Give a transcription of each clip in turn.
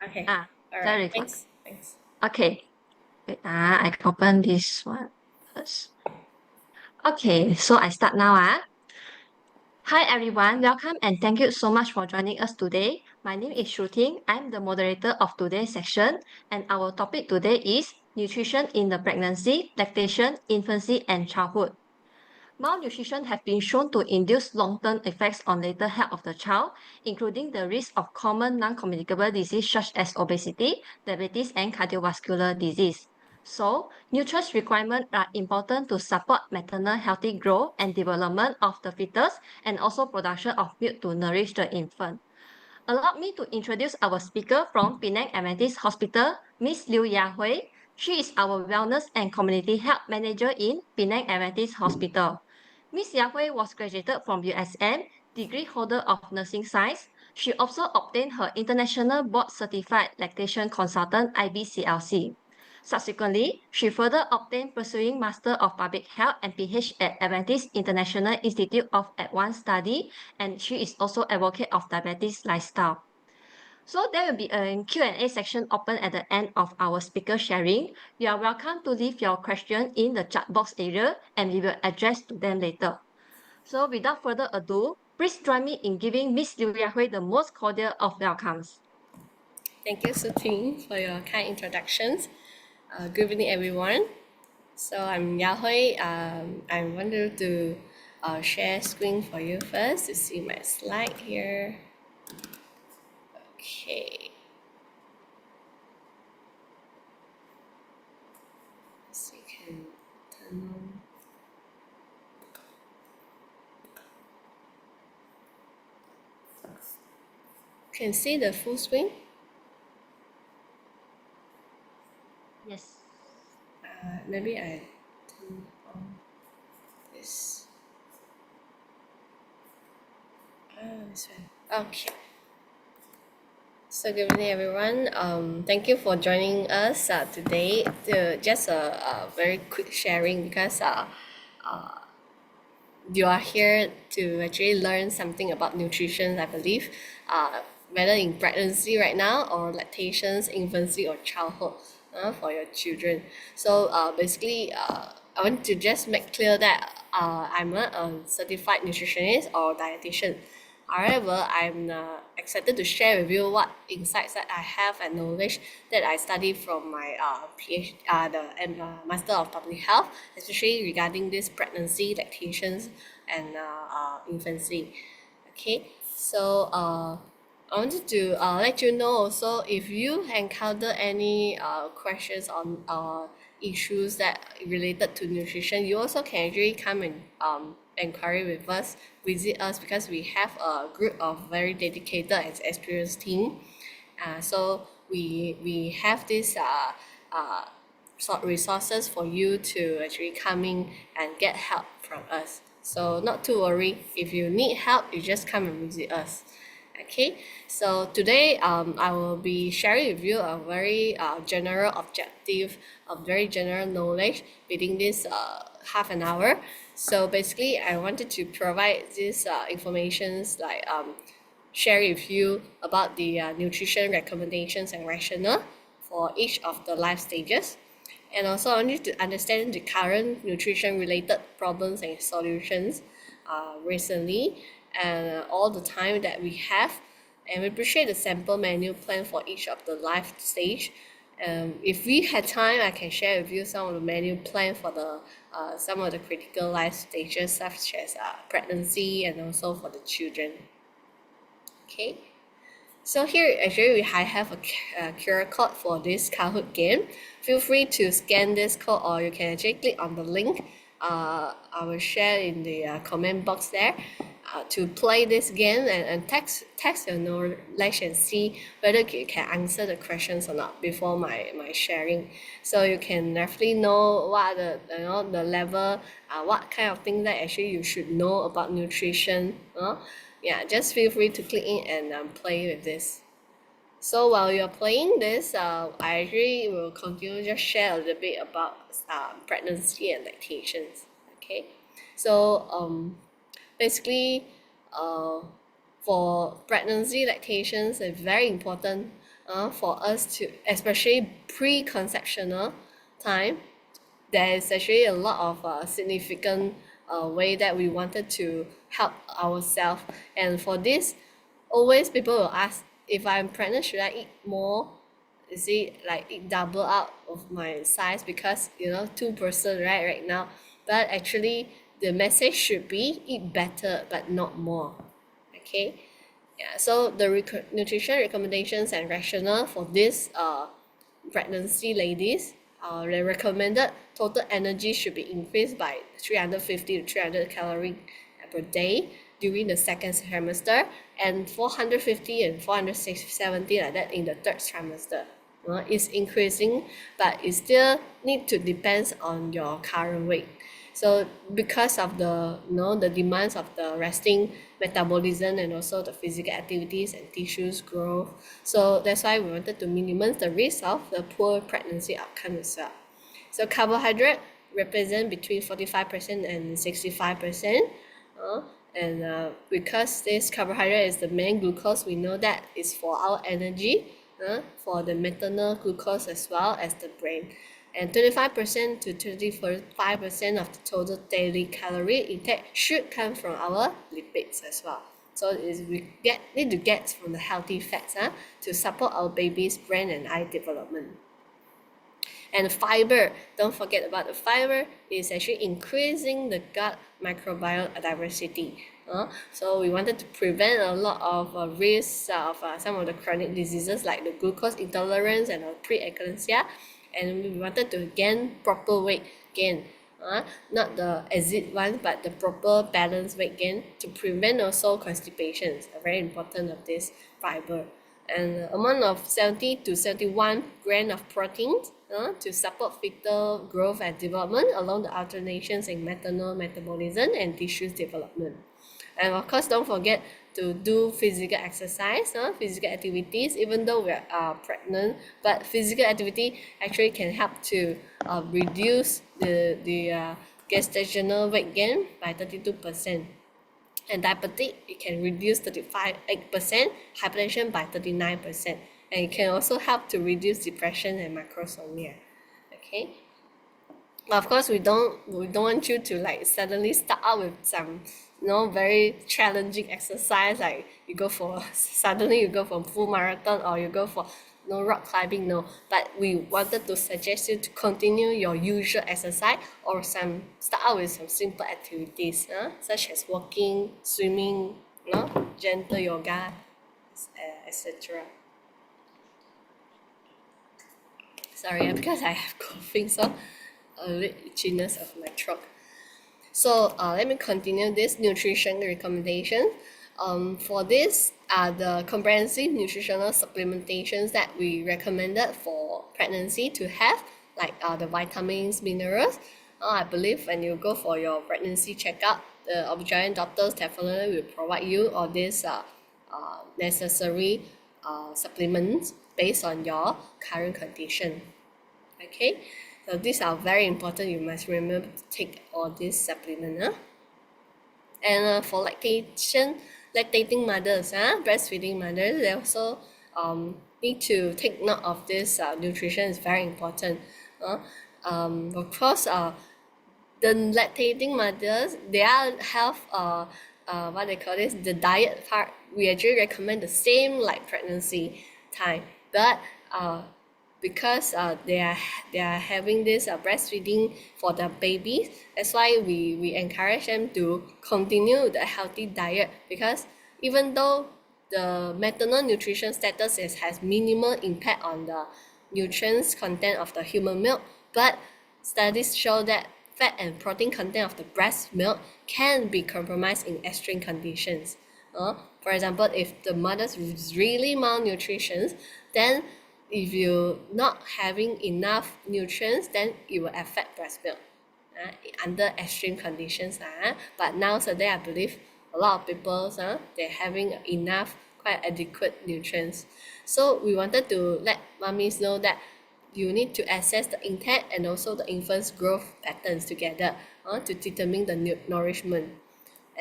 Okay. Ah, All right. there we go. Thanks. Thanks. Okay. Wait, I open this one first. Okay, so I start now. Hi everyone, welcome and thank you so much for joining us today. My name is Shruting. I'm the moderator of today's section, and our topic today is nutrition in the pregnancy, lactation, infancy, and childhood. Malnutrition have been shown to induce long-term effects on later health of the child, including the risk of common non-communicable disease such as obesity, diabetes, and cardiovascular disease. So, nutrient requirements are important to support maternal healthy growth and development of the fetus and also production of milk to nourish the infant. Allow me to introduce our speaker from Penang Adventist Hospital, Miss Liu Yahui. She is our Wellness and Community Health Manager in Penang Adventist Hospital. Miss Yahui was graduated from USM, degree holder of nursing science. She also obtained her International Board Certified Lactation Consultant IBCLC. Subsequently, she further obtained pursuing Master of Public Health and PH at Adventist International Institute of Advanced Study, and she is also advocate of diabetes lifestyle. So there will be a Q&A section open at the end of our speaker sharing. You are welcome to leave your question in the chat box area and we will address to them later. So without further ado, please join me in giving Miss Liu Yahui the most cordial of welcomes. Thank you, Suting, for your kind introductions. Good evening, everyone. So I'm Yahui. I wanted to share screen for you first to see my slide here. Okay. So you can turn on. Can see the full screen. Yes. Maybe I turn on this. This one. Okay. So good evening, everyone. Thank you for joining us today. Just a very quick sharing because you are here to actually learn something about nutrition, I believe, whether in pregnancy right now or lactations, infancy or childhood for your children. So basically, I want to just make clear that I'm not a certified nutritionist or dietitian. However, I'm excited to share with you what insights that I have and knowledge that I studied from my PhD, Master of Public Health, especially regarding this pregnancy, lactations, and infancy. Okay, so I wanted to let you know also if you encounter any questions on issues that related to nutrition, you also can actually come and inquiry with us, visit us because we have a group of very dedicated and experienced team. So we have this sort resources for you to actually come in and get help from us. So not to worry, if you need help, you just come and visit us. Okay, so today I will be sharing with you a very general objective, a very general knowledge within this half an hour. So basically, I wanted to provide this informations like share with you about the nutrition recommendations and rationale for each of the life stages. And also, I need to understand the current nutrition related problems and solutions recently and all the time that we have. And we appreciate the sample menu plan for each of the life stage. If we had time, I can share with you some of the menu plan for the some of the critical life stages such as pregnancy and also for the children. Okay. So here actually I have a QR code for this Kahoot game. Feel free to scan this code or you can actually click on the link. I will share in the comment box there to play this game and text your knowledge and see whether you can answer the questions or not before my sharing. So you can definitely know what are the level, what kind of things that actually you should know about nutrition. Yeah, just feel free to click in and play with this. So while you're playing this, I actually will continue just share a little bit about pregnancy and lactations. Okay, so basically, for pregnancy lactations, it's very important for us to, especially pre-conceptional time, there is actually a lot of significant way that we wanted to help ourselves. And for this, always people will ask, if I'm pregnant, should I eat more? Is it like eat double out of my size because two-person right now? But actually, the message should be eat better but not more. Okay. Yeah, so the nutrition recommendations and rationale for this pregnancy ladies, the recommended total energy should be increased by 350 to 300 calories per day during the second trimester, and 450 and 470 like that in the third trimester. It's increasing, but it still need to depends on your current weight. So because of the demands of the resting metabolism and also the physical activities and tissues growth, so that's why we wanted to minimize the risk of the poor pregnancy outcome as well. So carbohydrate represent between 45% and 65%. And because this carbohydrate is the main glucose, we know that is for our energy, for the maternal glucose as well as the brain. And 25% to 25% of the total daily calorie intake should come from our lipids as well. So we need to get from the healthy fats to support our baby's brain and eye development. And fiber, don't forget about the fiber, is actually increasing the gut microbiome diversity. So we wanted to prevent a lot of risks of some of the chronic diseases like the glucose intolerance and preeclampsia. And we wanted to gain proper weight gain, not the exit one, but the proper balanced weight gain to prevent also constipation. Very important of this fiber. And amount of 70 to 71 grams of protein to support fetal growth and development along the alternations in maternal metabolism and tissues development. And of course, don't forget to do physical exercise, physical activities, even though we are pregnant. But physical activity actually can help to reduce the gestational weight gain by 32%. And diabetic, it can reduce 35.8%, hypertension by 39%. And it can also help to reduce depression and macrosomia. Okay. Of course, we don't want you to like suddenly start out with some very challenging exercise, like suddenly you go for full marathon or you go for rock climbing. No, but we wanted to suggest you to continue your usual exercise or start out with some simple activities, such as walking, swimming, gentle yoga, etc. Sorry, because I have coughing, so a little itchiness of my throat. So let me continue this nutrition recommendation. For this are the comprehensive nutritional supplementations that we recommended for pregnancy to have, like the vitamins, minerals. I believe when you go for your pregnancy checkup, the OBGYN doctors definitely will provide you all these necessary supplements based on your current condition. Okay, so these are very important. You must remember to take all these supplements. And for lactating mothers, breastfeeding mothers, they also need to take note of this. Nutrition is very important. Of course, the lactating mothers, their health, what they call this, the diet part, we actually recommend the same like pregnancy time, but because they are having this breastfeeding for the babies, that's why we encourage them to continue the healthy diet, because even though the maternal nutrition status has minimal impact on the nutrients content of the human milk, but studies show that fat and protein content of the breast milk can be compromised in extreme conditions. For example, if the mother is really malnutrition, then if you're not having enough nutrients, then it will affect breast milk under extreme conditions. But nowadays, I believe a lot of people, they're having enough, quite adequate nutrients. So we wanted to let mummies know that you need to assess the intake and also the infant's growth patterns together to determine the nourishment.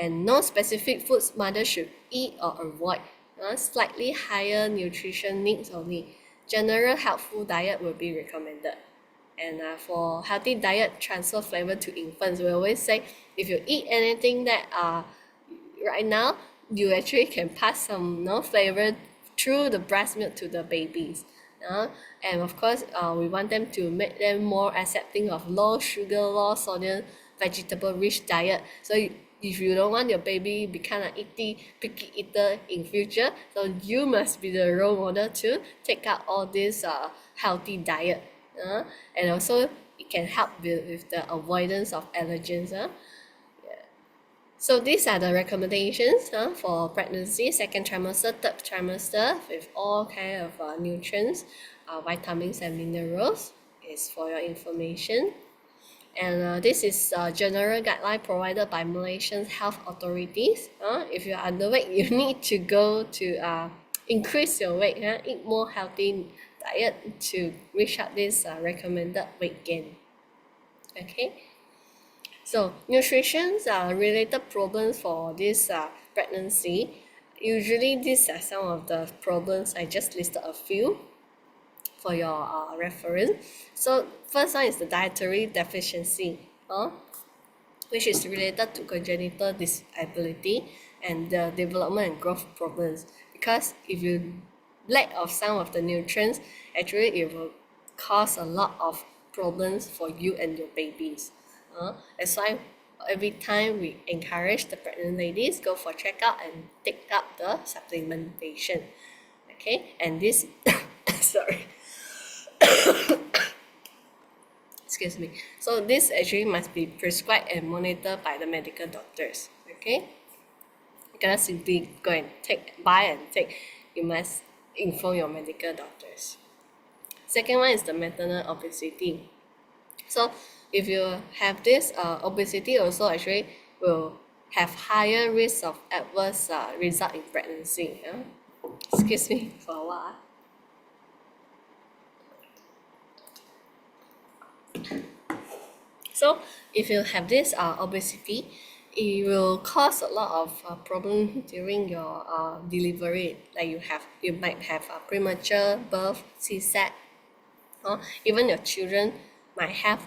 And no specific foods mother should eat or avoid slightly higher nutrition needs only, general helpful diet will be recommended. And for healthy diet transfer flavor to infants, we always say if you eat anything that right now, you actually can pass some flavor through the breast milk to the babies. And of course, we want them to make them more accepting of low sugar, low sodium, vegetable rich diet. So if you don't want your baby become an picky eater in future, so you must be the role model to take out all this healthy diet. And also it can help with the avoidance of allergens. So these are the recommendations for pregnancy, second trimester, third trimester, with all kind of nutrients, vitamins and minerals. Is for your information. And this is a general guideline provided by Malaysian health authorities. If you're underweight, you need to go to increase your weight, eat more healthy diet to reach out this recommended weight gain. Okay. So nutrition related problems for this pregnancy. Usually these are some of the problems. I just listed a few for your reference. So first one is the dietary deficiency, which is related to congenital disability and the development and growth problems. Because if you lack of some of the nutrients, actually it will cause a lot of problems for you and your babies. That's why every time we encourage the pregnant ladies go for checkup and take up the supplementation. Okay, and this sorry, excuse me. So this actually must be prescribed and monitored by the medical doctors. Okay, you cannot simply go and buy and take. You must inform your medical doctors. Second one is the maternal obesity. So if you have this obesity, also actually will have higher risk of adverse result in pregnancy. Excuse me for a while. So if you have this obesity, it will cause a lot of problem during your delivery. Like you might have a premature birth, C-section. Even your children might have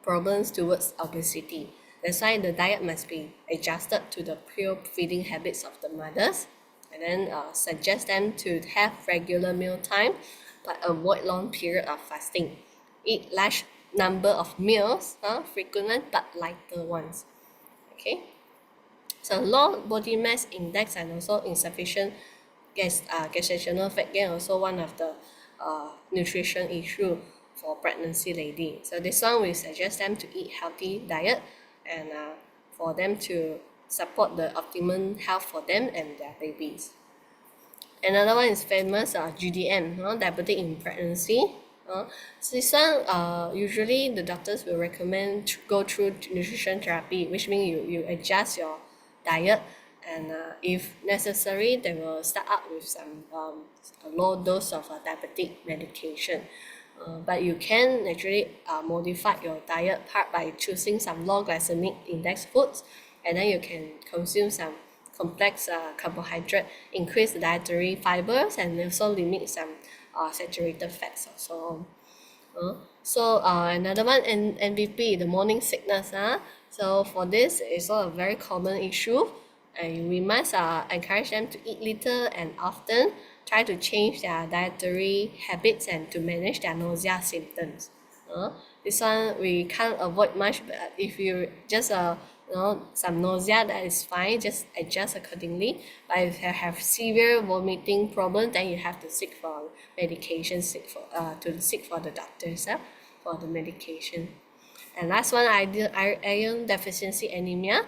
problems towards obesity. That's why the diet must be adjusted to the pure feeding habits of the mothers, and then suggest them to have regular meal time, but avoid long period of fasting. Eat large number of meals, frequent but lighter ones. Okay. So low body mass index and also insufficient gestational fat gain also one of the nutrition issue for pregnancy lady. So this one we suggest them to eat healthy diet and for them to support the optimum health for them and their babies. Another one is famous GDM, diabetic in pregnancy. So this one usually the doctors will recommend to go through nutrition therapy, which means you adjust your diet, and if necessary they will start up with some a low dose of diabetic medication. But you can actually modify your diet part by choosing some low glycemic index foods, and then you can consume some complex carbohydrate, increase the dietary fibers, and also limit some saturated fats also. So another one, MVP, the morning sickness. So for this, it's also a very common issue, and we must encourage them to eat little and often, try to change their dietary habits and to manage their nausea symptoms. This one we can't avoid much, but if you just some nausea, that is fine, just adjust accordingly. But if you have severe vomiting problem, then you have to seek for medication, seek for the doctors for the medication. And last one, iron deficiency anemia.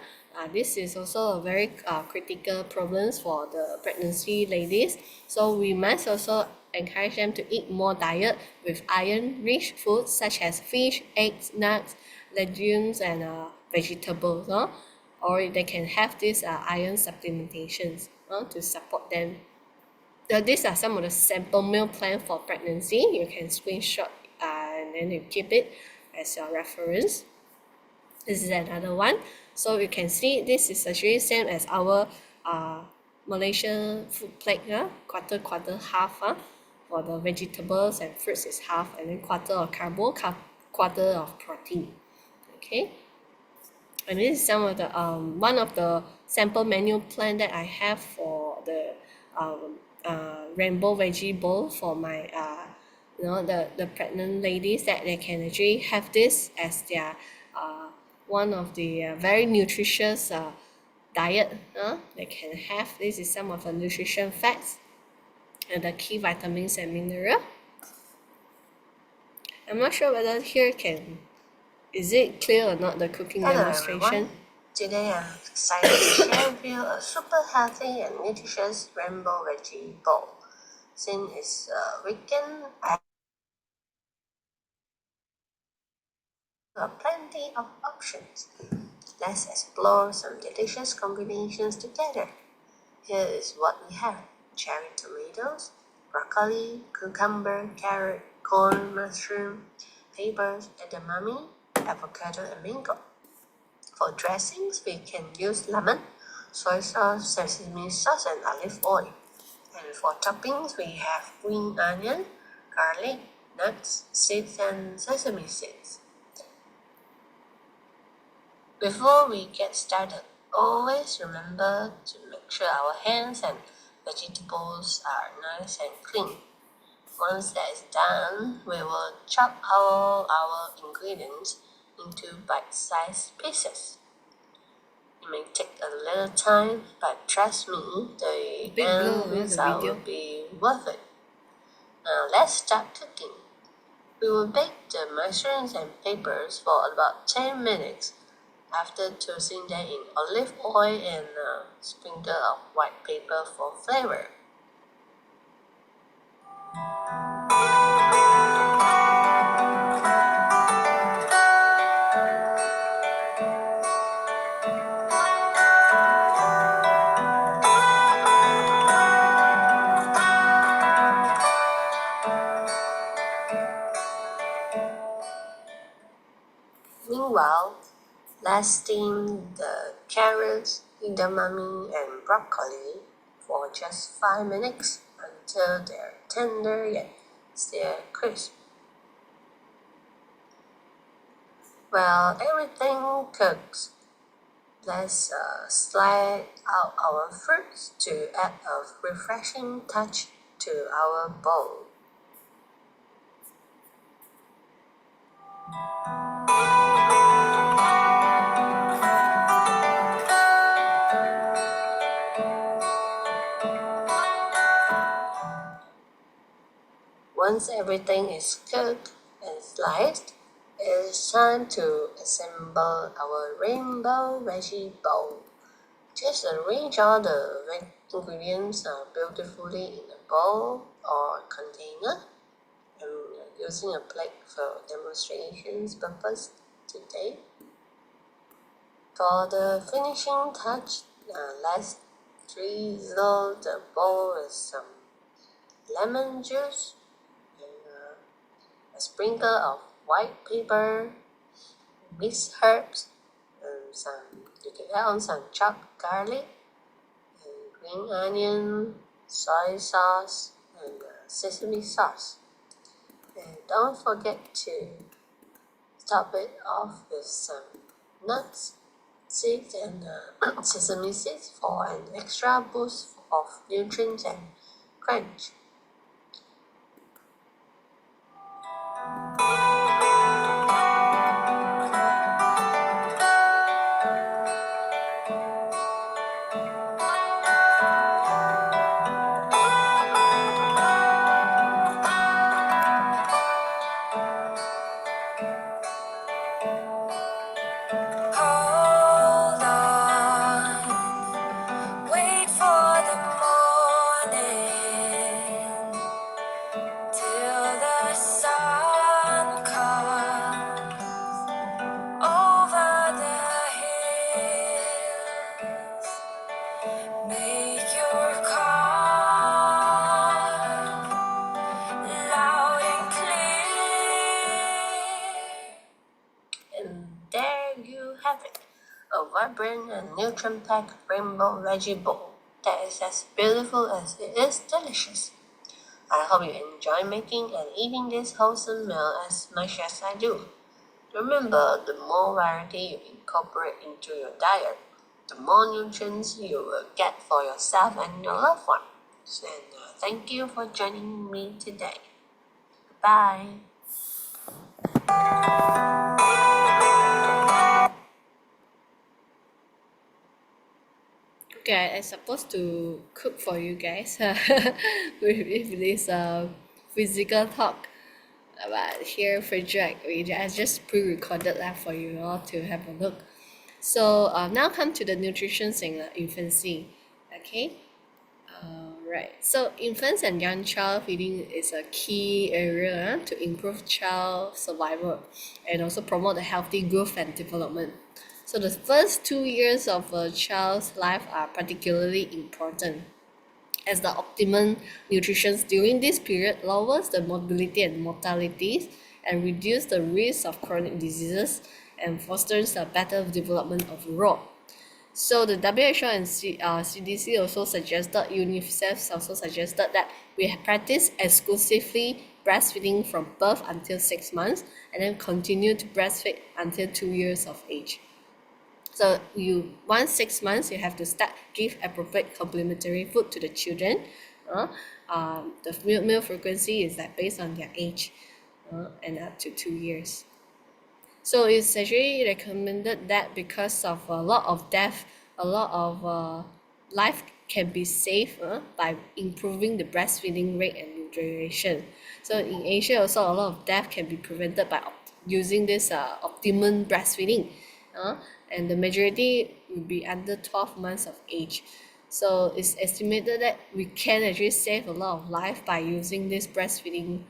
This is also a very critical problem for the pregnancy ladies. So we must also encourage them to eat more diet with iron-rich foods such as fish, eggs, nuts, legumes, and vegetables. Or they can have these iron supplementations to support them. So these are some of the sample meal plan for pregnancy. You can screenshot and then you keep it as your reference. This is another one. So you can see this is actually same as our Malaysian food plate, quarter, half. For the vegetables and fruits is half, and then quarter of carbo, quarter of protein. Okay. And this is some of the one of the sample menu plan that I have for the rainbow veggie bowl for my the pregnant ladies, that they can actually have this as their one of the very nutritious diet they can have. This is some of the nutrition facts and the key vitamins and mineral. I'm not sure whether here is it clear or not, the cooking Hello demonstration. everyone. Today I'm excited to share with you a super healthy and nutritious rainbow veggie bowl. Since it's a weekend, I have plenty of options. Let's explore some delicious combinations together. Here is what we have: cherry tomatoes, broccoli, cucumber, carrot, corn, mushroom, peppers, edamame, avocado, and mango. For dressings, we can use lemon, soy sauce, sesame sauce, and olive oil. And for toppings, we have green onion, garlic, nuts, seeds, and sesame seeds. Before we get started, always remember to make sure our hands and vegetables are nice and clean. Once that is done, we will chop all our ingredients into bite-sized pieces. It may take a little time, but trust me, the Big end blow, the result video. will be worth it. Now let's start cooking. We will bake the mushrooms and peppers for about 10 minutes. After toasting them in olive oil and a sprinkle of white pepper for flavor. Meanwhile, let's steam the carrots, edamame, and broccoli for just 5 minutes until they're tender yet still crisp. While everything cooks, let's slide out our fruits to add a refreshing touch to our bowl. Once everything is cooked and sliced, it's time to assemble our rainbow veggie bowl. Just arrange all the ingredients beautifully in a bowl or container. I'm using a plate for demonstrations purpose today. For the finishing touch, let's drizzle the bowl with some lemon juice and a sprinkle of white pepper, mixed herbs, and you can add on some chopped garlic, and green onion, soy sauce, and sesame sauce. And don't forget to top it off with some nuts, seeds, and sesame seeds for an extra boost of nutrients and crunch. Hold on, wait for the morning till the sun comes over the hills. Make your call loud and clear. And there you have it, a vibrant and nutrient-packed rainbow veggie bowl. that is as beautiful as it is delicious. I hope you enjoy making and eating this wholesome meal as much as I do. Remember, the more variety you incorporate into your diet, the more nutrients you will get for yourself and your loved ones. And thank you for joining me today. Bye. Okay, I supposed to cook for you guys with this physical talk. But here for Jack, I just pre-recorded that for you all to have a look. So now come to the nutrition in infancy. Okay. Right. So infants and young child feeding is a key area to improve child survival and also promote a healthy growth and development. So the first 2 years of a child's life are particularly important as the optimum nutrition during this period lowers the morbidity and mortality and reduce the risk of chronic diseases and fosters a better development overall. So the WHO and CDC also suggested, UNICEF also suggested that we practice exclusively breastfeeding from birth until 6 months and then continue to breastfeed until 2 years of age. So once 6 months, you have to start give appropriate complementary food to the children. The meal frequency is like based on their age and up to 2 years. So it's actually recommended that because of a lot of death, a lot of life can be saved by improving the breastfeeding rate and duration. So in Asia also a lot of death can be prevented by using this optimum breastfeeding. And the majority will be under 12 months of age. So it's estimated that we can actually save a lot of life by using this breastfeeding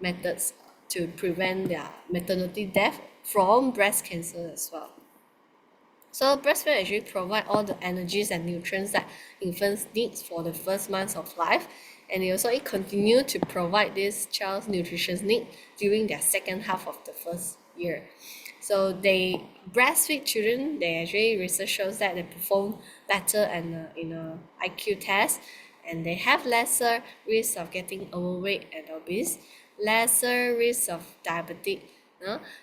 methods to prevent their maternity death from breast cancer as well. So breastfeed actually provide all the energies and nutrients that infants need for the first months of life, and it continue to provide this child's nutrition need during their second half of the first year. So they breastfeed children. They actually research shows that they perform better and in a IQ test, and they have lesser risk of getting overweight and obese, lesser risk of diabetic.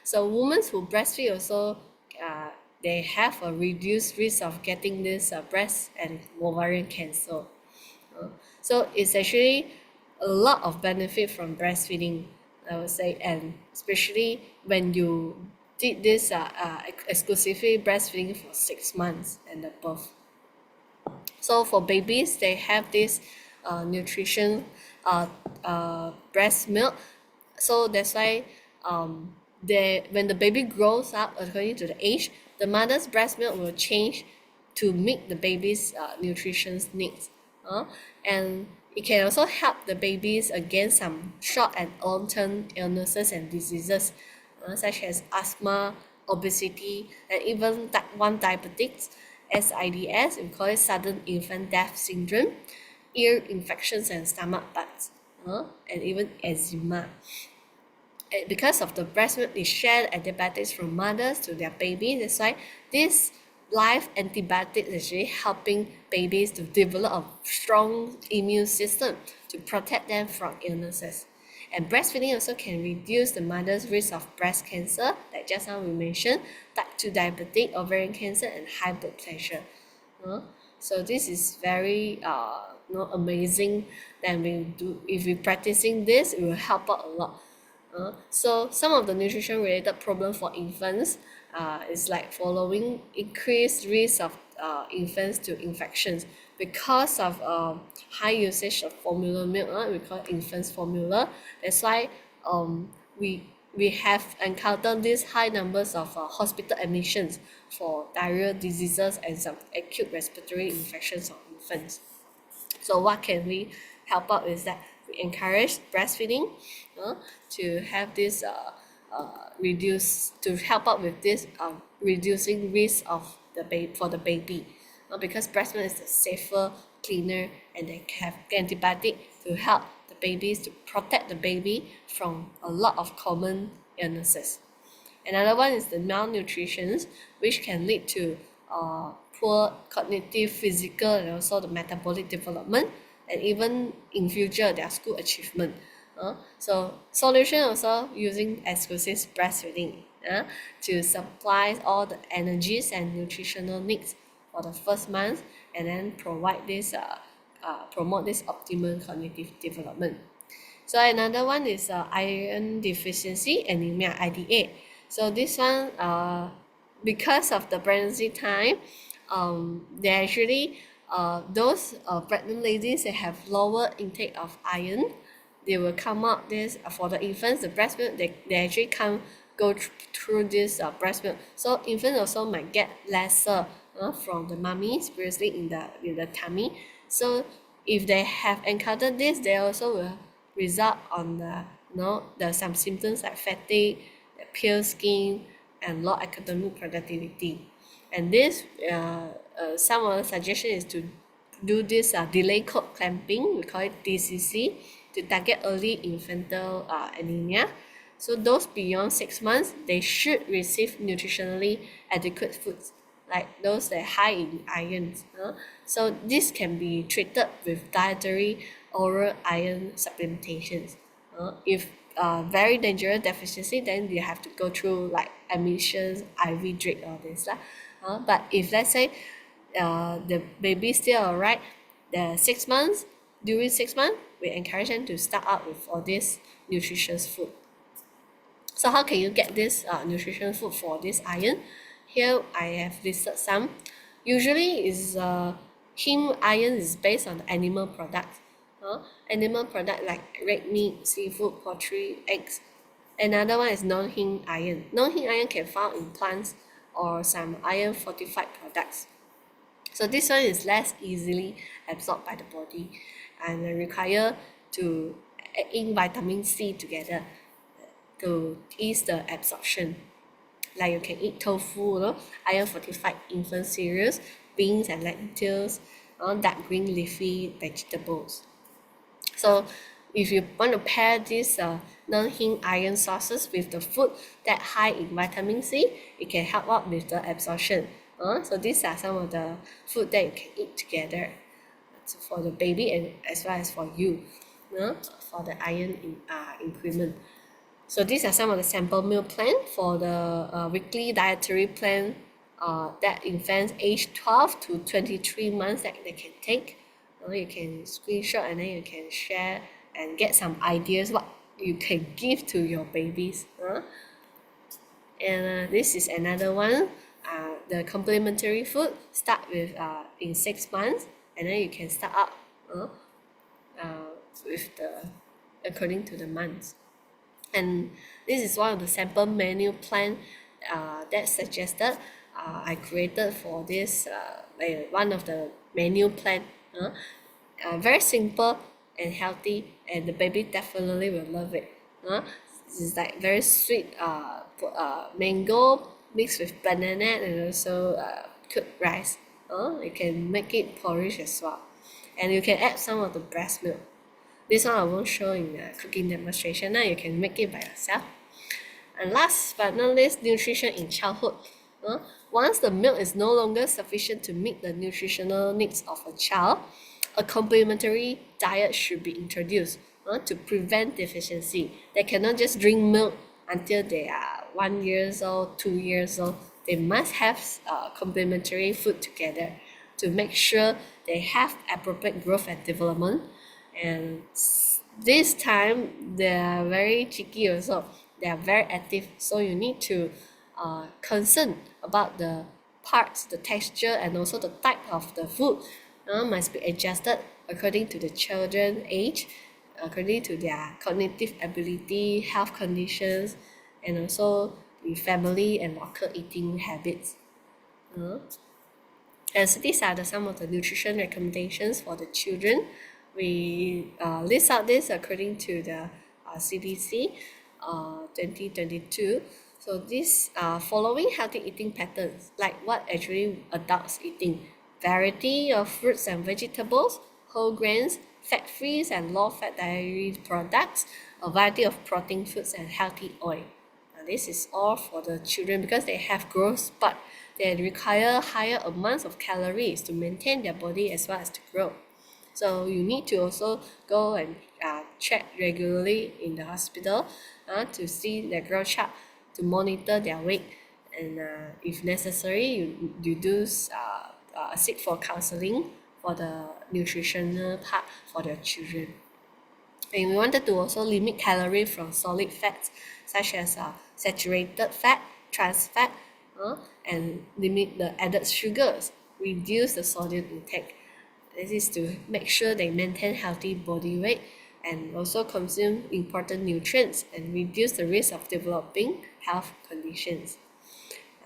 So women who breastfeed also they have a reduced risk of getting this breast and ovarian cancer. So it's actually a lot of benefit from breastfeeding, I would say, and especially when you did this exclusively breastfeeding for 6 months and above. So for babies, they have this nutrition breast milk. So that's why when the baby grows up according to the age, the mother's breast milk will change to meet the baby's nutrition needs. And it can also help the babies against some short and long-term illnesses and diseases such as asthma, obesity, and even type 1 diabetics, SIDS, we call it sudden infant death syndrome, ear infections and stomach bugs, and even eczema. And because of the breast milk is shared antibiotics from mothers to their babies, that's why this live antibiotics is actually helping babies to develop a strong immune system to protect them from illnesses. And breastfeeding also can reduce the mother's risk of breast cancer, like just now we mentioned, type 2 diabetic, ovarian cancer, and high blood pressure. So this is very amazing. Then if we practicing this, it will help out a lot. So some of the nutrition related problems for infants is like following increased risk of infants to infections because of high usage of formula milk. We call it infants formula. That's why we have encountered these high numbers of hospital admissions for diarrheal diseases and some acute respiratory infections of infants. So what can we help out is that we encourage breastfeeding to have this reduce to help out with this reducing risk of the baby for the baby because breast milk is the safer, cleaner, and they have antibiotic to help the babies to protect the baby from a lot of common illnesses. Another one is the malnutrition, which can lead to poor cognitive, physical, and also the metabolic development, and even in future their school achievement. So solution also using exclusive breastfeeding to supply all the energies and nutritional needs for the first month, and then provide this promote this optimal cognitive development. So another one is iron deficiency anemia IDA. So this one because of the pregnancy time, they actually those pregnant ladies that have lower intake of iron, they will come out this for the infants, the breast milk, they actually can't go through this breast milk. So infants also might get lesser from the mummies previously in the tummy. So if they have encountered this, they also will result on the some symptoms like fatigue, pale skin, and low academic productivity. And this some of the suggestion is to do this delay cord clamping, we call it DCC, to target early infantile anemia. So those beyond 6 months, they should receive nutritionally adequate foods, like those that are high in iron. So this can be treated with dietary oral iron supplementations. If very dangerous deficiency, then you have to go through like admissions, IV drip, all this lah. But if let's say the baby still alright, the 6 months, during 6 months, we encourage them to start out with all this nutritious food. So how can you get this nutrition food for this iron? Here I have listed some. Usually is heme iron is based on animal products. Animal product like red meat, seafood, poultry, eggs. Another one is non-heme iron. Non-heme iron can found in plants or some iron fortified products. So this one is less easily absorbed by the body and require to add in vitamin C together to ease the absorption. Like you can eat tofu, iron fortified infant cereals, beans and lentils, dark green leafy vegetables. So if you want to pair these non-heme iron sources with the food that high in vitamin C, it can help out with the absorption. So these are some of the food that you can eat together for the baby and as well as for you, for the iron increment. So these are some of the sample meal plan for the weekly dietary plan that infants aged 12 to 23 months that they can take. You can screenshot and then you can share and get some ideas what you can give to your babies. And this is another one. The complementary food start with in 6 months, and then you can start up with the according to the months. And this is one of the sample menu plan that suggested I created for this one of the menu plan. Very simple and healthy, and the baby definitely will love it. This is like very sweet mango mixed with banana and also cooked rice. You can make it porridge as well, and you can add some of the breast milk. This one I won't show in the cooking demonstration. Now you can make it by yourself. And last but not least, nutrition in childhood. Once the milk is no longer sufficient to meet the nutritional needs of a child, a complementary diet should be introduced to prevent deficiency. They cannot just drink milk until they are 1 year old, 2 years old. They must have complementary food together to make sure they have appropriate growth and development. And this time they are very cheeky also. They are very active, so you need to concern about the parts, the texture, and also the type of the food must be adjusted according to the children's age, according to their cognitive ability, health conditions, and also the family and local eating habits. And so these are some of the nutrition recommendations for the children. We list out this according to the CDC 2022. So these following healthy eating patterns, like what actually adults eating: variety of fruits and vegetables, whole grains, fat-free and low-fat dairy products, a variety of protein foods and healthy oil. This is all for the children because they have growth spurt. they require higher amounts of calories to maintain their body as well as to grow. So you need to also go and check regularly in the hospital to see their growth chart, to monitor their weight, and if necessary, you do seek for counseling for the nutritional part for their children. And we wanted to also limit calories from solid fats such as saturated fat, trans fat, and limit the added sugars, reduce the sodium intake. This is to make sure they maintain healthy body weight and also consume important nutrients and reduce the risk of developing health conditions.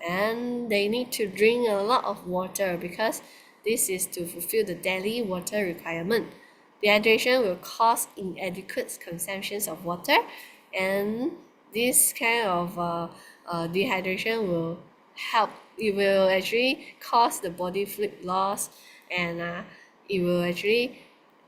And they need to drink a lot of water because this is to fulfill the daily water requirement. Dehydration will cause inadequate consumptions of water, and this kind of dehydration will help. It will actually cause the body fluid loss, and it will actually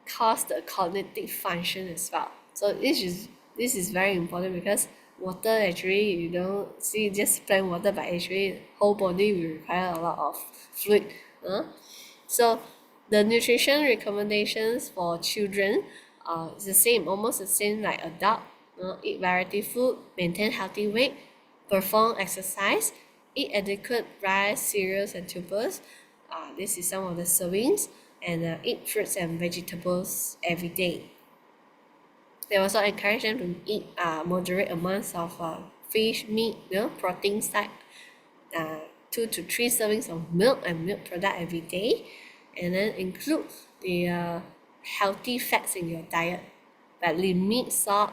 cause the cognitive function as well. So this is very important because water actually, you don't see just plain water, but actually whole body will require a lot of fluid. So the nutrition recommendations for children is the same, almost the same like adult. Eat variety food, maintain healthy weight, perform exercise, eat adequate rice, cereals, and tubers. This is some of the servings, and eat fruits and vegetables every day. They also encourage them to eat moderate amounts of fish, meat, proteins like 2 to 3 servings of milk and milk product every day, and then include the healthy fats in your diet, but limit salt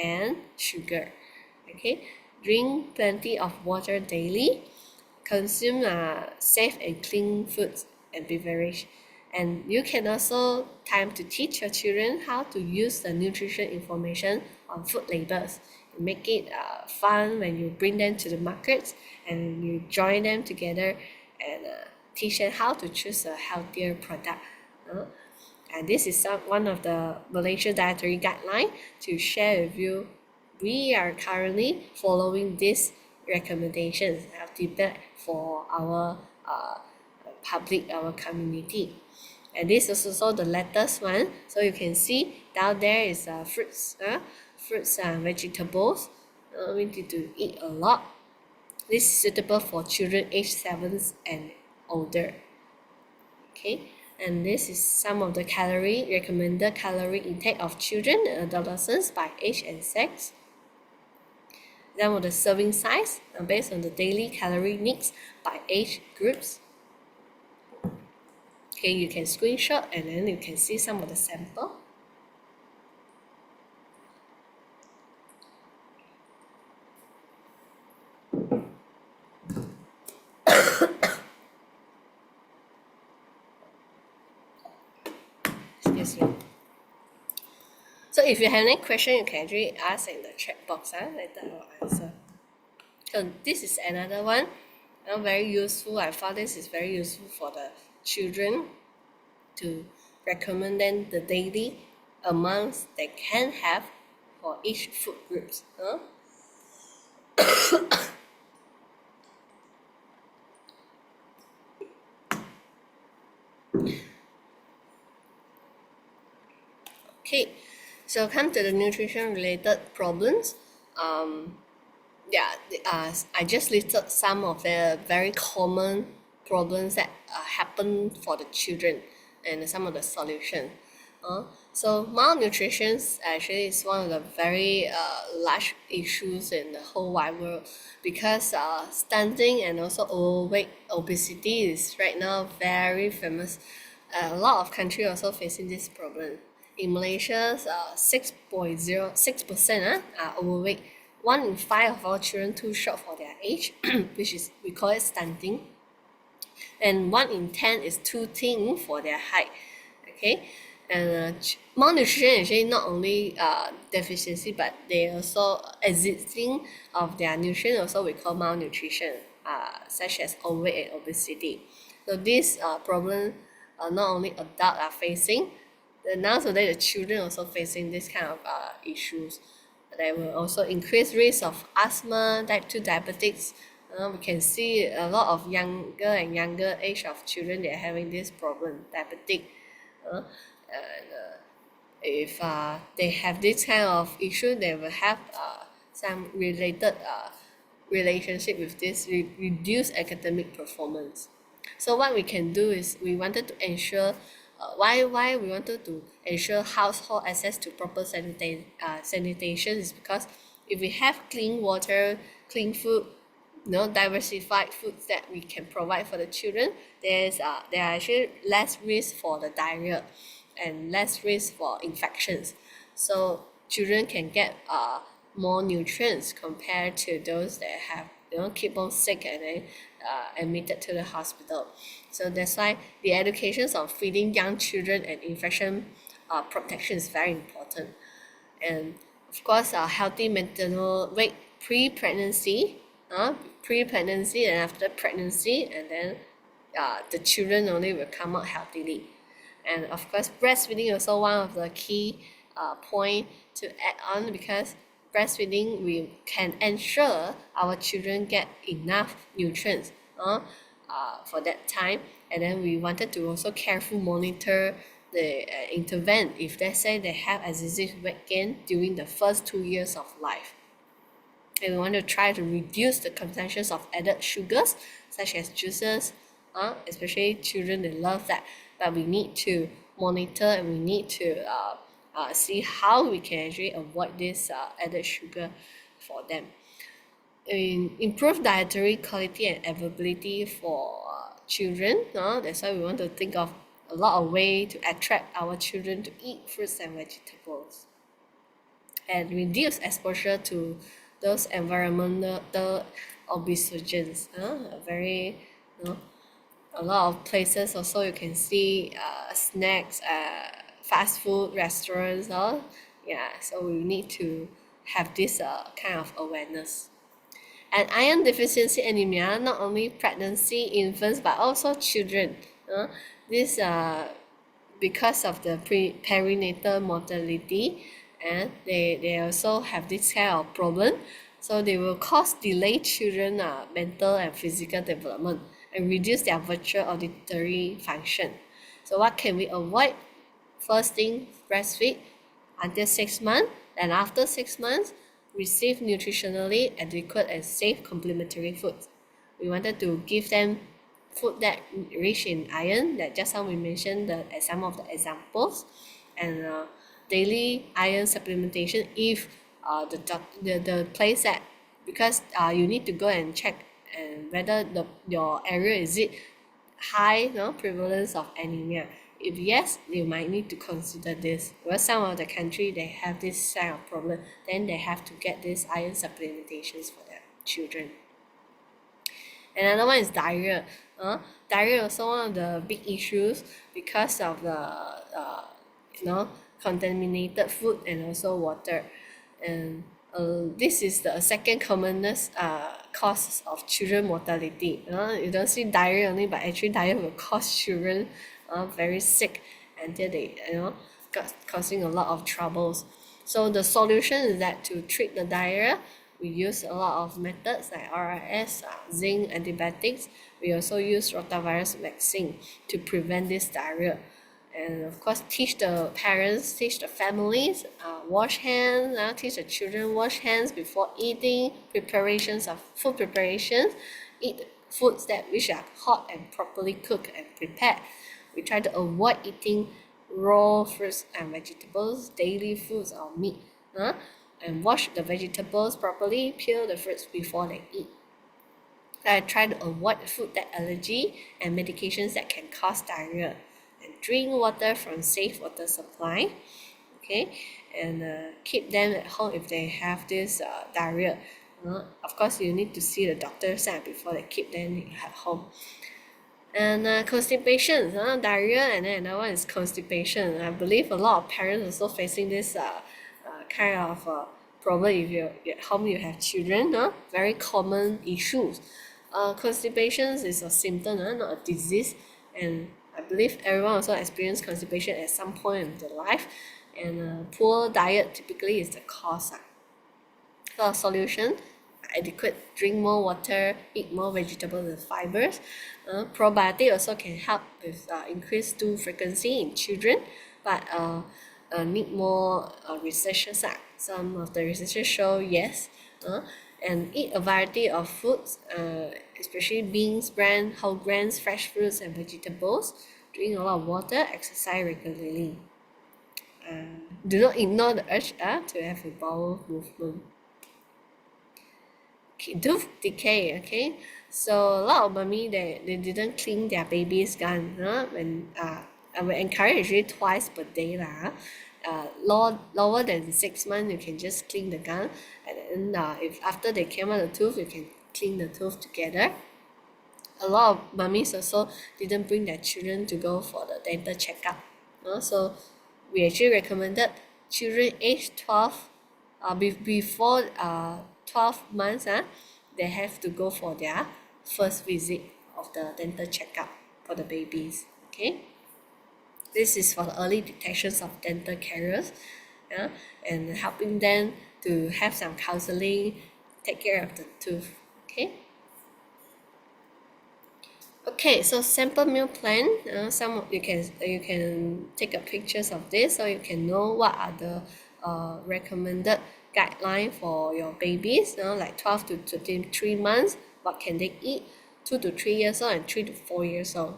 and sugar. Okay, drink plenty of water daily, consume safe and clean foods and beverage. And you can also time to teach your children how to use the nutrition information on food labels. Make it fun when you bring them to the markets and you join them together and teach them how to choose a healthier product. And this is one of the Malaysia dietary guideline to share with you. We are currently following these recommendations I've developed for our public, our community. And this is also the latest one. So you can see down there is fruits and vegetables. We need to eat a lot. This is suitable for children aged 7 and older. Okay, and this is some of the recommended calorie intake of children and adolescents by age and sex. Some of the serving size based on the daily calorie needs by age groups. Okay, you can screenshot and then you can see some of the sample. Excuse me. So if you have any question, you can actually ask in the chat box. Later I will answer. So this is another one. Very useful. I found this is very useful for the children to recommend them the daily amounts they can have for each food groups. Okay, so come to the nutrition related problems. I just listed some of the very common problems that happen for the children and some of the solutions. So malnutrition actually is one of the very large issues in the whole wide world because stunting and also overweight obesity is right now very famous. A lot of countries also facing this problem. In Malaysia, 6.06% are overweight. 1 in 5 of our children too short for their age, which is we call it stunting. And 1 in 10 is too thin for their height. Okay, and malnutrition actually not only deficiency, but they also existing of their nutrition also we call malnutrition, such as overweight and obesity. So this problem not only adults are facing, nowadays the children also facing this kind of issues. They will also increase risk of asthma, type 2 diabetics, We can see a lot of younger and younger age of children, they're having this problem, diabetic. And if they have this kind of issue, they will have some related relationship with this reduced academic performance. So what we can do is we wanted to ensure why we wanted to ensure household access to proper sanitation is because if we have clean water, clean food, diversified foods that we can provide for the children, there are actually less risk for the diarrhea and less risk for infections. So children can get more nutrients compared to those that have keep on sick and then admitted to the hospital. So that's why the educations on feeding young children and infection protection is very important. And of course, healthy maternal weight pre-pregnancy, pre-pregnancy and after pregnancy, and then the children only will come out healthily. And of course, breastfeeding is also one of the key point to add on, because breastfeeding we can ensure our children get enough nutrients for that time. And then we wanted to also carefully monitor the intervene if let's say they have excessive weight gain during the first 2 years of life. And we want to try to reduce the consumption of added sugars such as juices, especially children, they love that. But we need to monitor and we need to see how we can actually avoid this added sugar for them. Improve dietary quality and availability for children. That's why we want to think of a lot of ways to attract our children to eat fruits and vegetables. And reduce exposure to those environmental obesogens. Very, a lot of places also you can see snacks, fast food restaurants. So we need to have this kind of awareness. And iron deficiency anemia, not only pregnancy, infants, but also children. This because of the perinatal mortality, and they also have this kind of problem. So they will cause delayed children mental and physical development and reduce their virtual auditory function. So what can we avoid? First thing, breastfeed until 6 months, and after 6 months, receive nutritionally adequate and safe complementary foods. We wanted to give them food that rich in iron, that just how we mentioned some of the examples, and daily iron supplementation if the place that, because you need to go and check and whether your area is it high prevalence of anemia. If yes, you might need to consider this. Well, some of the country they have this kind of problem, then they have to get this iron supplementations for their children. Another one is diarrhea. Diarrhea is also one of the big issues because of the contaminated food and also water. And this is the second commonest cause of children mortality. You don't see diarrhea only, but actually diarrhea will cause children very sick until they causing a lot of troubles. So the solution is that to treat the diarrhea, we use a lot of methods like RRS, zinc antibiotics. We also use rotavirus vaccine to prevent this diarrhea. And of course, teach the parents, teach the families, wash hands, teach the children wash hands before eating, preparations of food preparations, eat foods that which are hot and properly cooked and prepared. We try to avoid eating raw fruits and vegetables, daily foods or meat, and wash the vegetables properly, peel the fruits before they eat. I try to avoid food that allergy and medications that can cause diarrhea, and drink water from safe water supply. Okay, and keep them at home if they have this diarrhea. Of course, you need to see the doctor before they keep them at home. And constipation, diarrhea, and then another one is constipation. I believe a lot of parents also facing this kind of problem if you at home you have children. Very common issues. Constipation is a symptom, not a disease, and I believe everyone also experience constipation at some point in their life, and poor diet typically is the cause. So solution, adequate, drink more water, eat more vegetables and fibers. Probiotic also can help with increased stool frequency in children, but need more researchers. Some of the researchers show yes. And eat a variety of foods, especially beans, bran, whole grains, fresh fruits, and vegetables. Drink a lot of water, exercise regularly. Do not ignore the urge to have a bowel movement. Okay, tooth decay, okay? So a lot of mommy, they didn't clean their baby's gun. When I will encourage actually twice per day. Lower than 6 months, you can just clean the gun. And then if after they came out the tooth, you can clean the tooth together. A lot of mummies also didn't bring their children to go for the dental checkup. So we actually recommended children aged 12, before 12 months, they have to go for their first visit of the dental checkup for the babies. Okay, this is for the early detections of dental caries, and helping them to have some counseling, take care of the tooth. Okay, so sample meal plan. Some you can take a pictures of this, so you can know what are the recommended guideline for your babies. Like 12 to 23 months, what can they eat? 2 to 3 years old and 3 to 4 years old.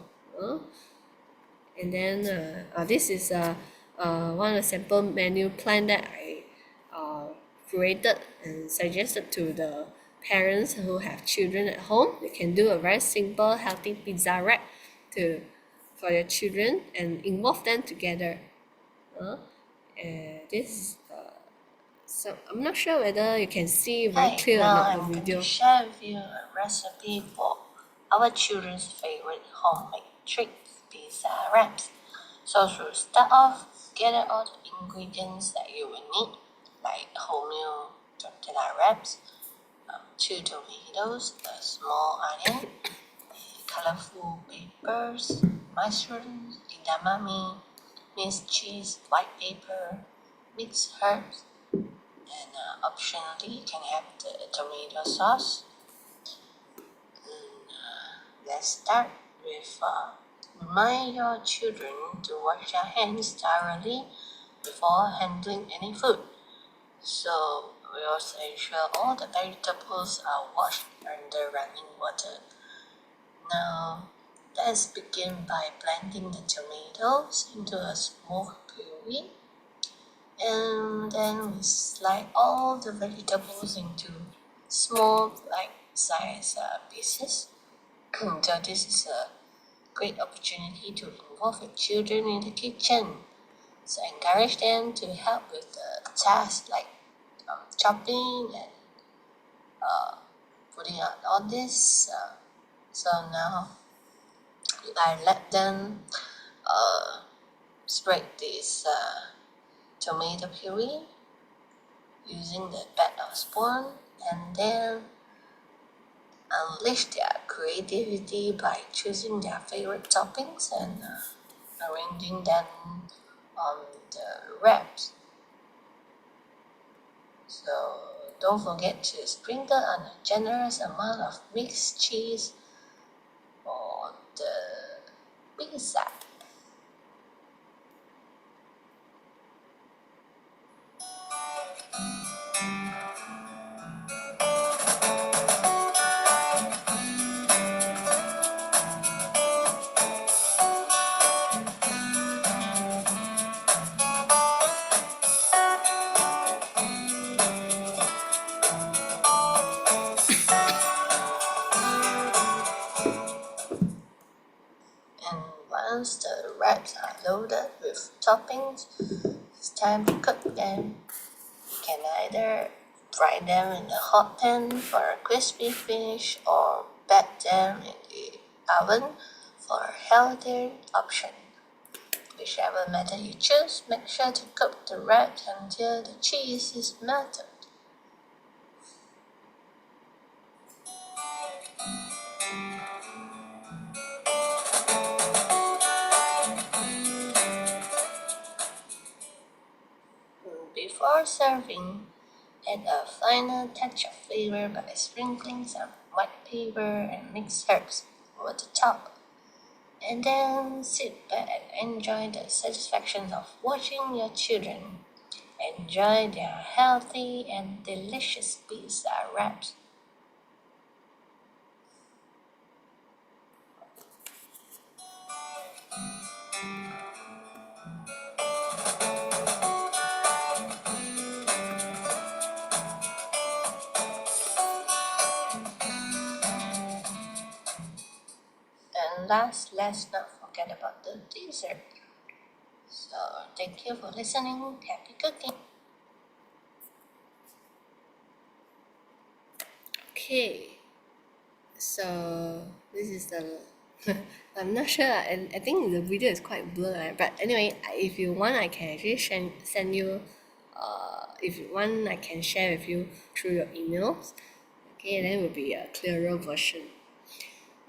And then this is one of the sample menu plan that I created and suggested to the parents who have children at home. You can do a very simple healthy pizza wrap for your children and involve them together. And this so I'm not sure whether you can see very Hi, clear or now not I'm the going video. to share with you a recipe for our children's favorite homemade treats, pizza wraps. So to start off, gather all the ingredients that you will need, like wholemeal tortilla wraps, 2 tomatoes, a small onion, colorful peppers, mushrooms, edamame, minced cheese, white pepper, mixed herbs, and optionally you can have the tomato sauce. Let's start with remind your children to wash their hands thoroughly before handling any food. So we also ensure all the vegetables are washed under running water. Now let's begin by blending the tomatoes into a smooth puree, and then we slide all the vegetables into small size pieces. So this is a great opportunity to involve your children in the kitchen. So encourage them to help with the tasks like chopping and putting out all this. So now I let them spread this tomato puree using the back of a spoon, and then unleash their creativity by choosing their favorite toppings and arranging them on the wraps. So don't forget to sprinkle on a generous amount of mixed cheese on the pizza. And once the wraps are loaded with toppings, it's time to cook them. You can either fry them in a hot pan for a crispy finish or bake them in the oven for a healthier option. Whichever method you choose, make sure to cook the wraps until the cheese is melted. Before serving, Add a final touch of flavor by sprinkling some white pepper and mixed herbs over the top. And then sit back and enjoy the satisfaction of watching your children enjoy their healthy and delicious pizza wraps. And last, let's not forget about the dessert. So, thank you for listening. Happy cooking. Okay, so this is the. I'm not sure, and I think the video is quite blurred. Right? But anyway, if you want, I can actually send you. If you want, I can share with you through your emails. Okay, and then it will be a clearer version.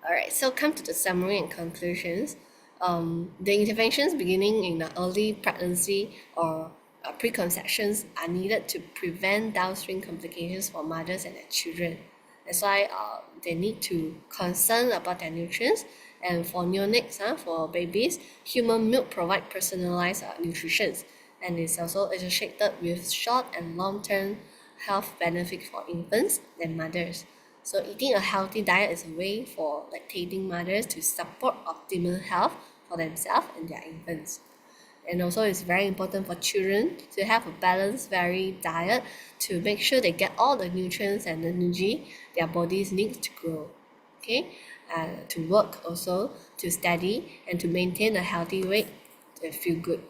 Alright, so come to the summary and conclusions. The interventions beginning in the early pregnancy or preconceptions are needed to prevent downstream complications for mothers and their children. That's why they need to concern about their nutrients. And for neonates, for babies, human milk provide personalized nutrition and is also associated with short and long-term health benefits for infants and mothers. So eating a healthy diet is a way for lactating mothers to support optimal health for themselves and their infants. And also it's very important for children to have a balanced, varied diet to make sure they get all the nutrients and energy their bodies need to grow. Okay, to work also, to study, and to maintain a healthy weight and feel good.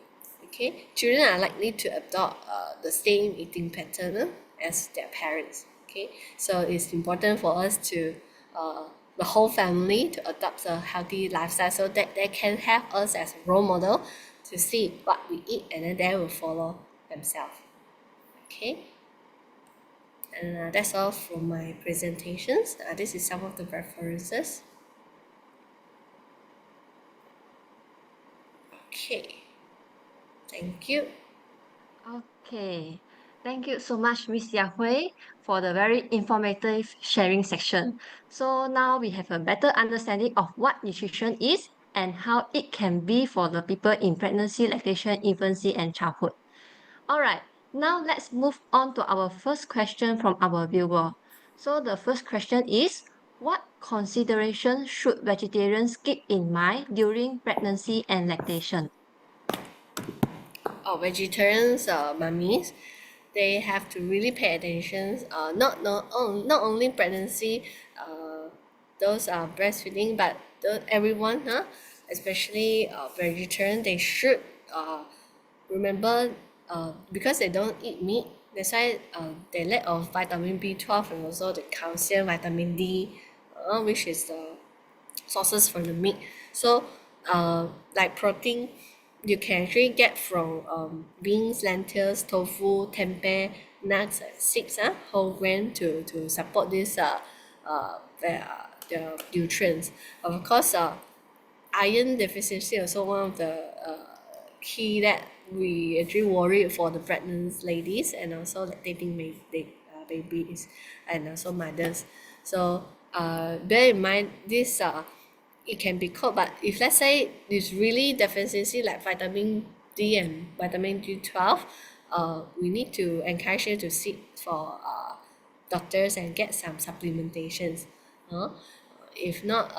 Okay, children are likely to adopt the same eating pattern as their parents. Okay, so it's important for us to the whole family to adopt a healthy lifestyle so that they can have us as a role model to see what we eat and then they will follow themselves. Okay, and that's all from my presentations. This is some of the references. Okay, thank you. Okay. Thank you so much, Miss Yahui, for the very informative sharing section. So now we have a better understanding of what nutrition is and how it can be for the people in pregnancy, lactation, infancy, and childhood. All right. Now let's move on to our first question from our viewer. So the first question is, what considerations should vegetarians keep in mind during pregnancy and lactation? Vegetarians, mummies, they have to really pay attention. Not only pregnancy, those are breastfeeding, but everyone, especially vegetarian, they should remember because they don't eat meat. That's why they lack of vitamin B12 and also the calcium, vitamin D, which is the sources from the meat. So, like protein, you can actually get from beans, lentils, tofu, tempeh, nuts, and seeds, whole grain to support this the nutrients. Of course, iron deficiency also one of the key that we actually worry for the pregnant ladies and also lactating babies and also mothers. So bear in mind this it can be called, but if let's say it's really deficiency like vitamin D and vitamin B12, we need to encourage you to seek for doctors and get some supplementations. Uh, if not,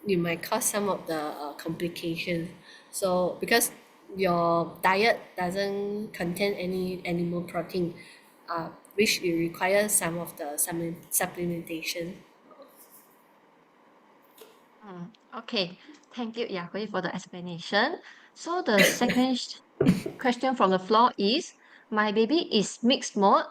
you might cause some of the complications. So because your diet doesn't contain any animal protein, which you require some of the supplementation. Okay, thank you, Yahui, for the explanation. So the second question from the floor is, my baby is mixed mode,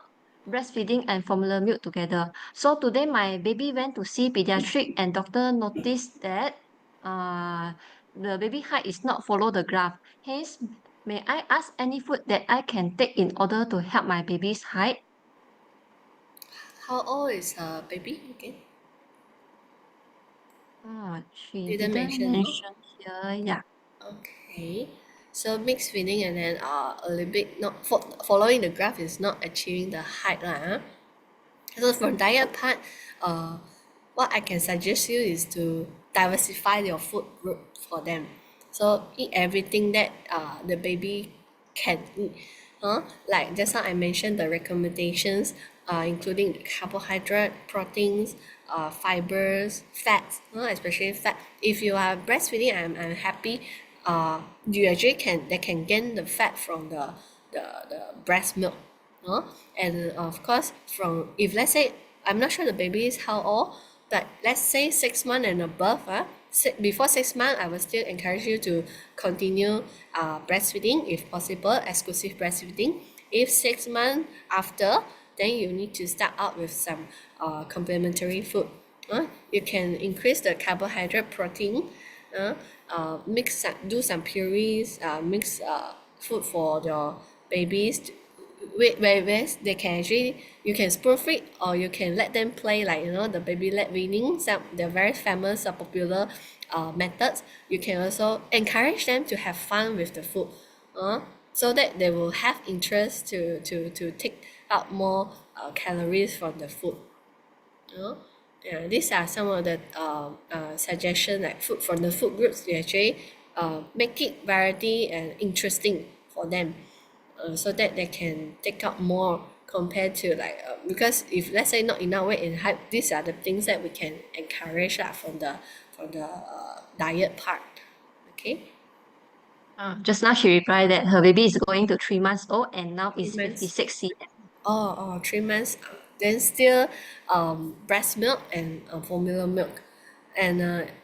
breastfeeding and formula milk together. So today my baby went to see pediatric and doctor noticed that uh, the baby height is not follow the graph. Hence, may I ask any food that I can take in order to help my baby's height? How old is baby again? She Didn't didn't mention. mention here. Yeah. Okay. So mixed feeding and then a little bit not following the graph is not achieving the height lah. So for diet part, what I can suggest you is to diversify your food group for them. So eat everything that the baby can eat. Like just now I mentioned the recommendations, including carbohydrate, proteins, fibers, fats, especially fat. If you are breastfeeding, I'm happy. You actually they can gain the fat from the breast milk. And of course, from if let's say I'm not sure the baby is how old, but let's say 6 months and above, before 6 months, I will still encourage you to continue breastfeeding if possible, exclusive breastfeeding. If 6 months after, then you need to start out with some complementary food. You can increase the carbohydrate, protein, do some purees, mix food for your babies where they can actually you can spoon feed or you can let them play like the baby led weaning, some the very famous popular methods. You can also encourage them to have fun with the food, so that they will have interest to take out more calories from the food. Yeah, these are some of the suggestion like food from the food groups to actually make it variety and interesting for them, so that they can take out more compared to like because if let's say not enough weight and height, these are the things that we can encourage from the diet part. Okay. Just now she replied that her baby is going to 3 months old and now Three is months. 56 cm. Oh, 3 months. Then still breast milk and formula milk. And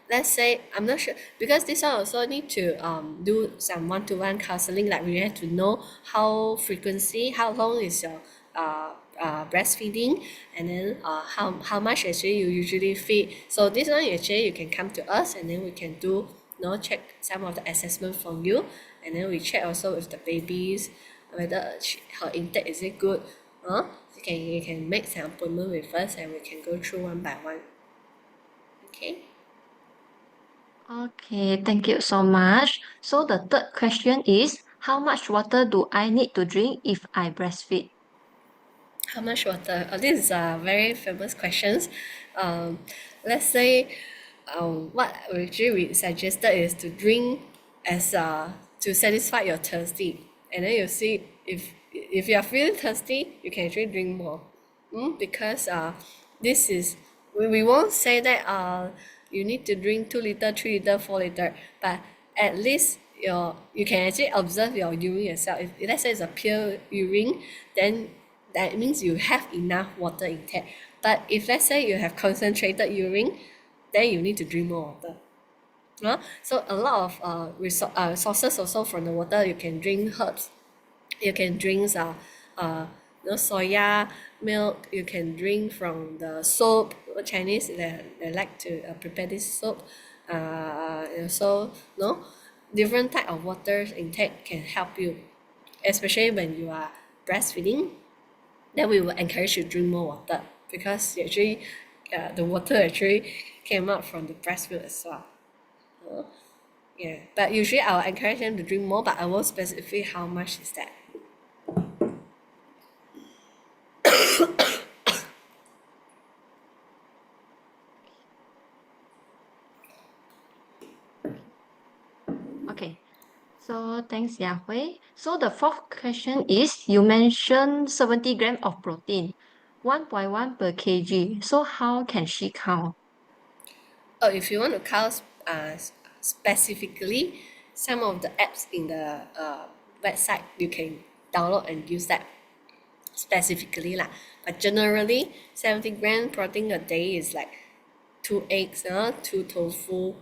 let's say I'm not sure because this one also need to do some one-to-one counseling. Like we have to know how long is your breastfeeding, and then how much actually you usually feed. So this one actually you can come to us and then we can do check some of the assessment from you, and then we check also with the babies whether her intake is it good. You can make some appointment with us and we can go through one by one. Okay. Okay, thank you so much. So the third question is, how much water do I need to drink if I breastfeed? How much water? This is a very famous questions. Um, let's say, what actually we suggested is to drink as to satisfy your thirsty, and then you see if you are feeling thirsty, you can actually drink more. Because this is we won't say that you need to drink 2 liter, 3 liter, 4 liter, but at least you can actually observe your urine yourself. If let's say it's a pure urine, then that means you have enough water intake. But if let's say you have concentrated urine, then you need to drink more water. So a lot of sources also from the water. You can drink herbs, you can drink soya milk, you can drink from the soap. Chinese they like to prepare this soap, so different type of water intake can help you, especially when you are breastfeeding. Then we will encourage you to drink more water because actually the water actually came out from the breast milk as well. Yeah, but usually I will encourage them to drink more, but I won't specify how much is that. Okay, so thanks, Yahui. So the fourth question is, you mentioned 70 grams of protein, 1.1 per kg. So how can she count? Oh, if you want to count specifically, some of the apps in the website you can download and use that specifically lah. But generally, 70 gram protein a day is like 2 eggs, 2 tofu.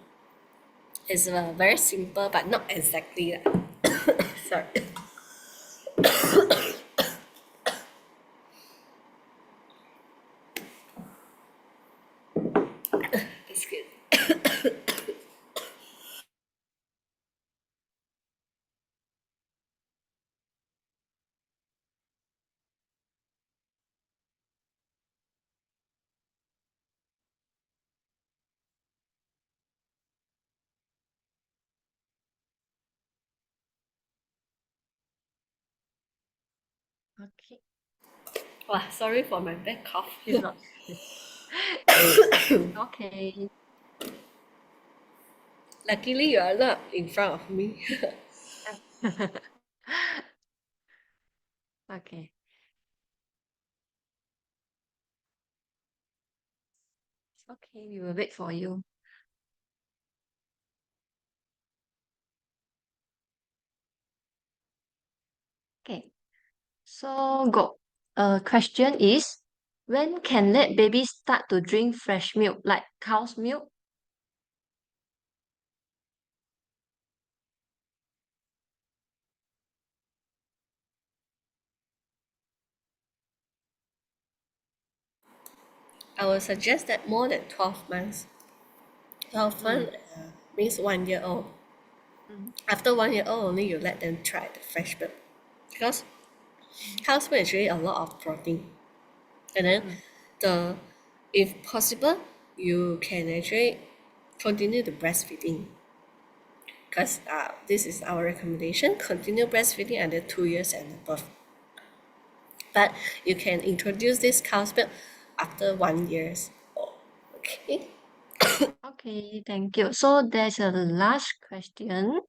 It's very simple, but not exactly lah. Sorry. Excuse. Okay. Wow, sorry for my bad cough. It's not. Okay. Luckily, you are not in front of me. Okay. Okay, we will wait for you. Okay. So go. Question is, when can let babies start to drink fresh milk, like cow's milk? I would suggest that more than 12 months. 12 Mm. months means 1 year old. Mm. After 1 year old, only you let them try the fresh milk. Because cow's milk is really a lot of protein. And then Mm. the if possible, you can actually continue the breastfeeding. Because this is our recommendation, continue breastfeeding until 2 years and above. But you can introduce this cow's milk after 1 year. Okay. Okay, thank you. So there's a last question.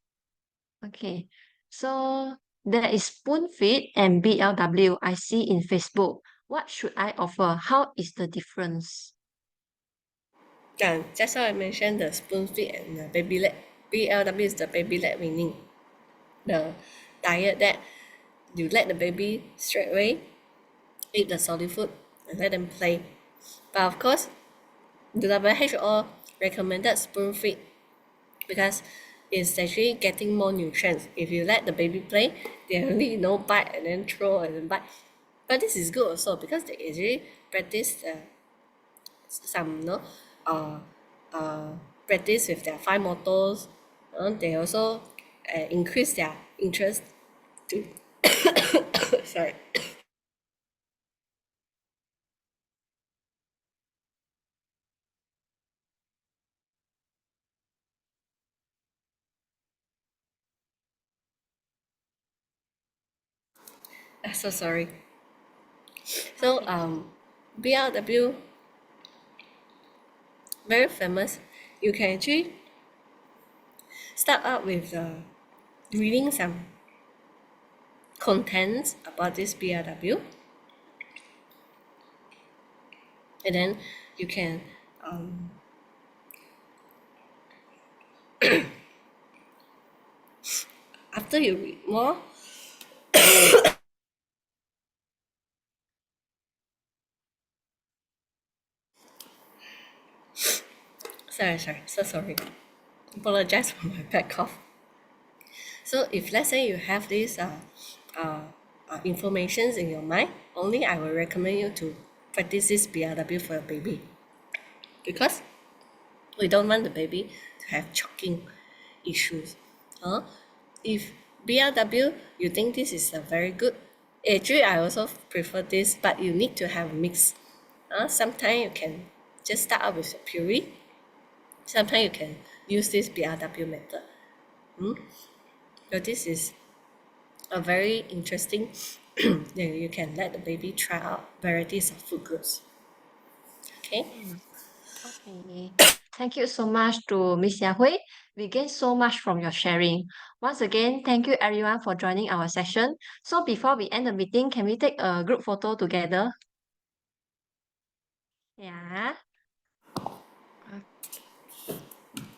Okay. So there is spoon feed and BLW I see in Facebook. What should I offer? How is the difference? Just how I mentioned the spoon feed and the baby led. BLW is the baby led weaning. The diet that you let the baby straight away eat the solid food and let them play. But of course, the WHO recommended spoon feed because it's actually getting more nutrients. If you let the baby play, they only bite and then throw and then bite. But this is good also because they actually practice some uh, uh, practice with their fine motors. They also increase their interest to sorry. So sorry. So Okay. BLW very famous. You can actually start out with reading some contents about this BRW, and then you can after you read more. Sorry, so sorry. Apologize for my bad cough. So if let's say you have these uh, informations in your mind, only I will recommend you to practice this BRW for your baby because we don't want the baby to have choking issues. If BRW, you think this is a very good, actually I also prefer this, but you need to have a mix. Sometimes you can just start out with the puree. Sometimes you can use this BRW method. So this is a very interesting. You can let the baby try out varieties of food groups. Okay. Mm. Okay. Thank you so much to Miss Yahui. We gained so much from your sharing. Once again, thank you everyone for joining our session. So before we end the meeting, can we take a group photo together? Yeah.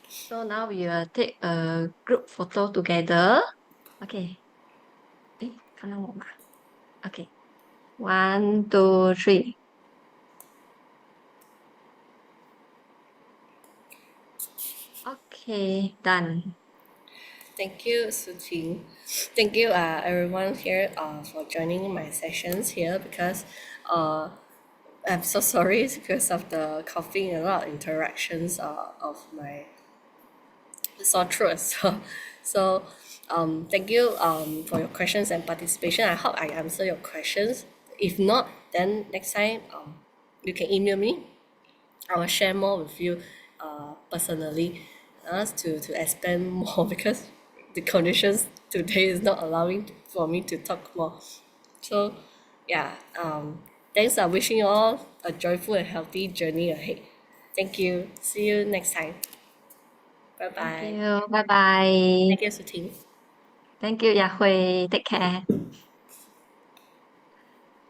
So now we will take a group photo together. Okay. 诶，看到我吗？ Okay. One, two, three. Okay, done. Thank you, Suting. Thank you, everyone here, for joining my sessions here because, uh, I'm so sorry because of the coughing and a lot of interactions of my sore throat. So, thank you for your questions and participation. I hope I answer your questions. If not, then next time you can email me. I will share more with you personally to expand more because the conditions today is not allowing for me to talk more. So yeah, thanks. Wishing you all a joyful and healthy journey ahead. Thank you. See you next time. Bye Thank bye. you. Bye bye. Thank you, Suting. Thank you, Yahui. Take care.